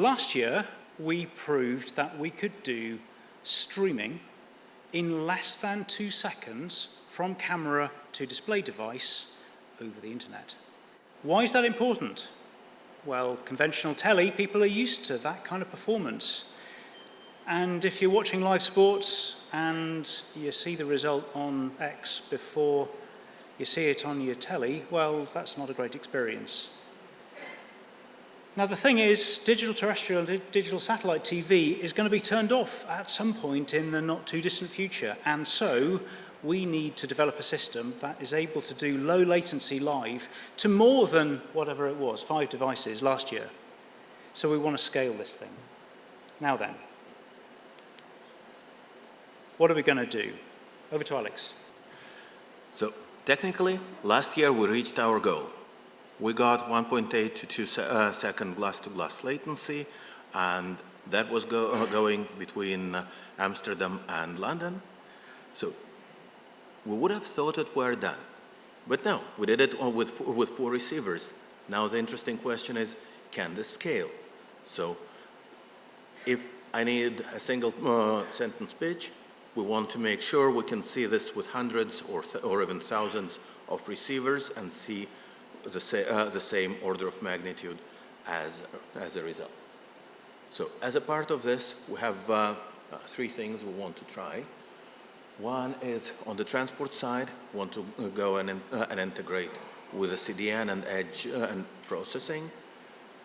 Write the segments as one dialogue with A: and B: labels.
A: last year, we proved that we could do streaming in less than 2 seconds from camera to display device over the internet. Why is that important? Well, conventional telly, people are used to that kind of performance. And if you're watching live sports and you see the result on X before you see it on your telly, well, that's not a great experience. Now, the thing is, digital terrestrial, digital satellite TV is going to be turned off at some point in the not too distant future. And so we need to develop a system that is able to do low latency live to more than whatever it was, 5 devices last year. So we want to scale this thing. Now then, what are we going to do? Over to Alex.
B: So technically, last year we reached our goal. We got 1.8 to 2 second glass-to-glass latency, and that was going between Amsterdam and London. So we would have thought it were done. But no, we did it with 4 receivers. Now the interesting question is, can this scale? So if I need a single sentence pitch, we want to make sure we can see this with hundreds or even thousands of receivers and see the same order of magnitude as a result. So as a part of this, we have 3 things we want to try. One is on the transport side, we want to go and integrate with the CDN and edge and processing.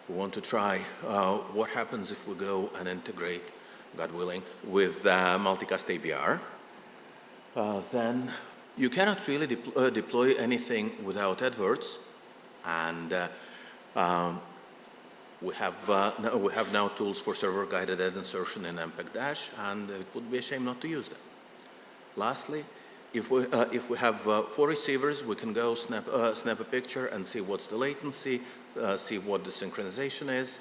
B: We want to try what happens if we go and integrate, God willing, with multicast ABR. Then you cannot really deploy anything without adverts. And we have now tools for server-guided ad insertion in MPEG-Dash, and it would be a shame not to use them. Lastly, if we have 4 receivers, we can go snap a picture and see what's the latency, see what the synchronization is.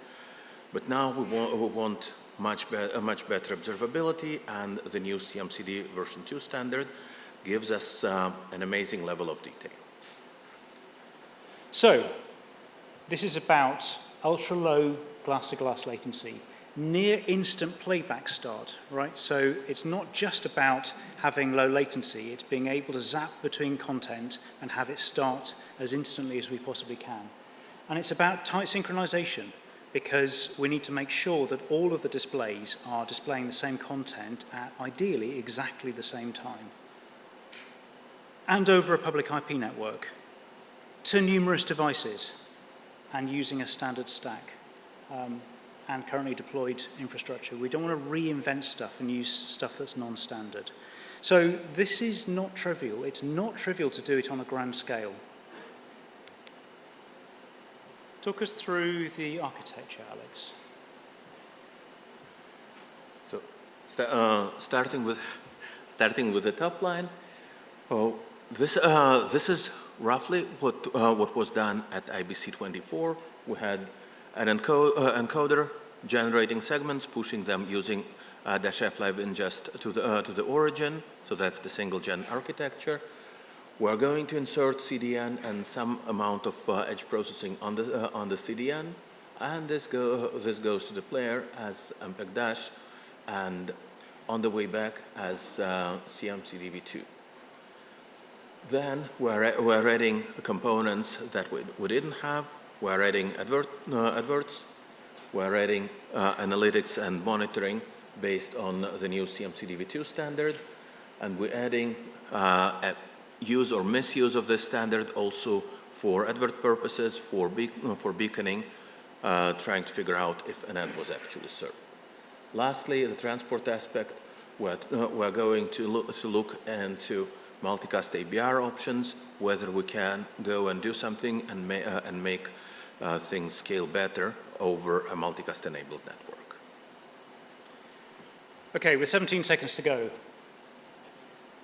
B: But now we want much better observability, and the new CMCD version 2 standard gives us an amazing level of detail.
A: So, this is about ultra-low glass-to-glass latency, near instant playback start, right? So it's not just about having low latency, it's being able to zap between content and have it start as instantly as we possibly can. And it's about tight synchronization, because we need to make sure that all of the displays are displaying the same content at ideally exactly the same time. And over a public IP network, to numerous devices, and using a standard stack and currently deployed infrastructure. We don't want to reinvent stuff and use stuff that's non-standard. So this is not trivial. It's not trivial to do it on a grand scale. Talk us through the architecture, Alex.
B: So starting with the top line, this is roughly what was done at IBC24. We had an encoder generating segments, pushing them using -F live ingest to the origin. So that's the single-gen architecture. We're going to insert CDN and some amount of edge processing on the CDN, and this goes to the player as MPEG-Dash, and on the way back as CMCD-V2. Then we're adding components that we didn't have. We're adding adverts. We're adding analytics and monitoring based on the new CMCD-V2 standard, and we're adding a use or misuse of this standard also for advert purposes, for beaconing, trying to figure out if an ad was actually served. Lastly, the transport aspect, we're going to look into multicast ABR options, whether we can go and do something and make things scale better over a multicast-enabled network.
A: Okay, with 17 seconds to go,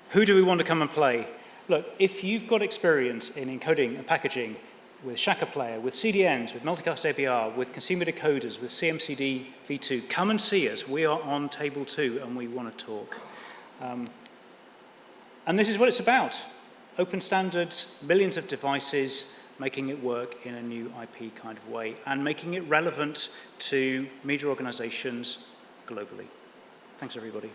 A: who do we want to come and play? Look, if you've got experience in encoding and packaging with Shaka Player, with CDNs, with multicast ABR, with consumer decoders, with CMCD V2, come and see us. We are on table 2 and we want to talk. And this is what it's about. Open standards, millions of devices, making it work in a new IP kind of way, and making it relevant to media organizations globally. Thanks, everybody.